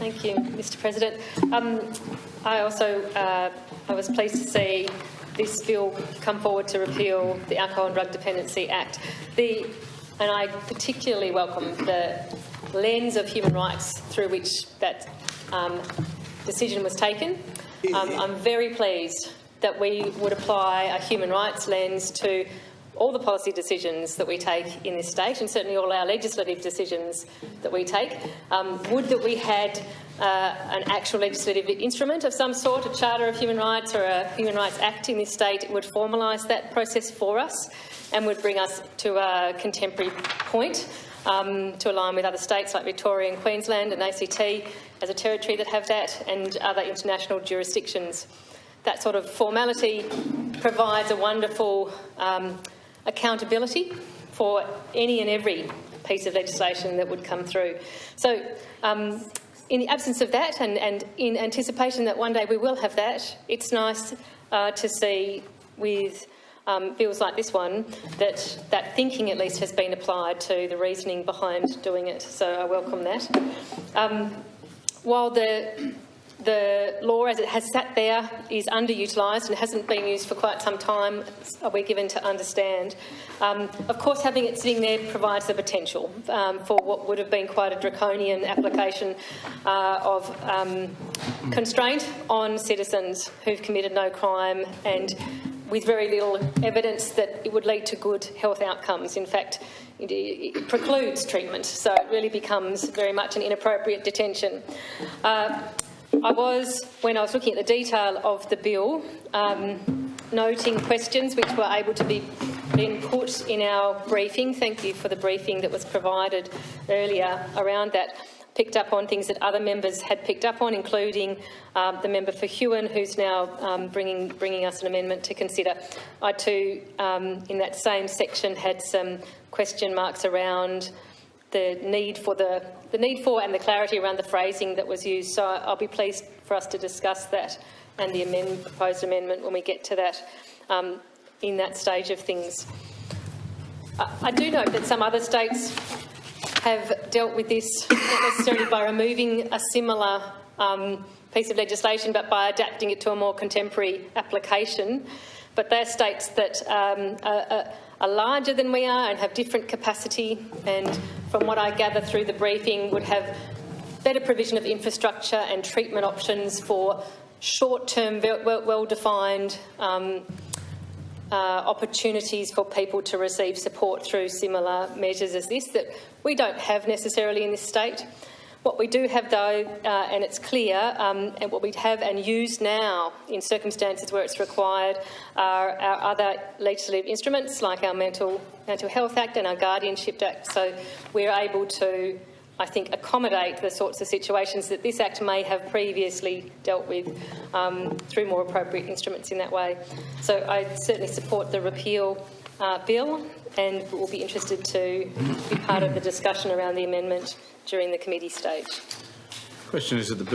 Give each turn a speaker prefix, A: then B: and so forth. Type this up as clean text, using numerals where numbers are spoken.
A: Thank you, Mr President. I was pleased to see this bill come forward to repeal the Alcohol and Drug Dependency Act. And I particularly welcome the lens of human rights through which that decision was taken. I'm very pleased that we would apply a human rights lens to all the policy decisions that we take in this state, and certainly all our legislative decisions that we take. Would that we had an actual legislative instrument of some sort, a Charter of Human Rights or a Human Rights Act in this state. It would formalise that process for us and would bring us to a contemporary point to align with other states like Victoria and Queensland and ACT as a territory that have that, and other international jurisdictions. That sort of formality provides a wonderful accountability for any and every piece of legislation that would come through. So in the absence of that, and in anticipation that one day we will have that, it's nice to see with bills like this one that thinking at least has been applied to the reasoning behind doing it. So I welcome that. While the law as it has sat there is underutilised and hasn't been used for quite some time, we're given to understand. Of course, having it sitting there provides the potential for what would have been quite a draconian application of constraint on citizens who've committed no crime, and with very little evidence that it would lead to good health outcomes. In fact, it precludes treatment, so it really becomes very much an inappropriate detention. When I was looking at the detail of the bill, noting questions which were able to be then put in our briefing. Thank you for the briefing that was provided earlier around that. Picked up on things that other members had picked up on, including the member for Huon, who's now bringing us an amendment to consider. I too, in that same section, had some question marks around the need for and the clarity around the phrasing that was used. So I'll be pleased for us to discuss that and the proposed amendment when we get to that in that stage of things. I do note that some other states have dealt with this, not necessarily by removing a similar piece of legislation, but by adapting it to a more contemporary application. But they're states that are larger than we are and have different capacity, and from what I gather through the briefing, would have better provision of infrastructure and treatment options for short-term, well-defined opportunities for people to receive support through similar measures as this that we don't have necessarily in this state. What we do have, though, and it's clear, and what we have and use now in circumstances where it's required, are our other legislative instruments like our Mental Health Act and our Guardianship Act. So we're able to, I think, accommodate the sorts of situations that this Act may have previously dealt with through more appropriate instruments in that way. So I certainly support the repeal bill, and will be interested to be part of the discussion around the amendment during the committee stage.
B: Question is that the bill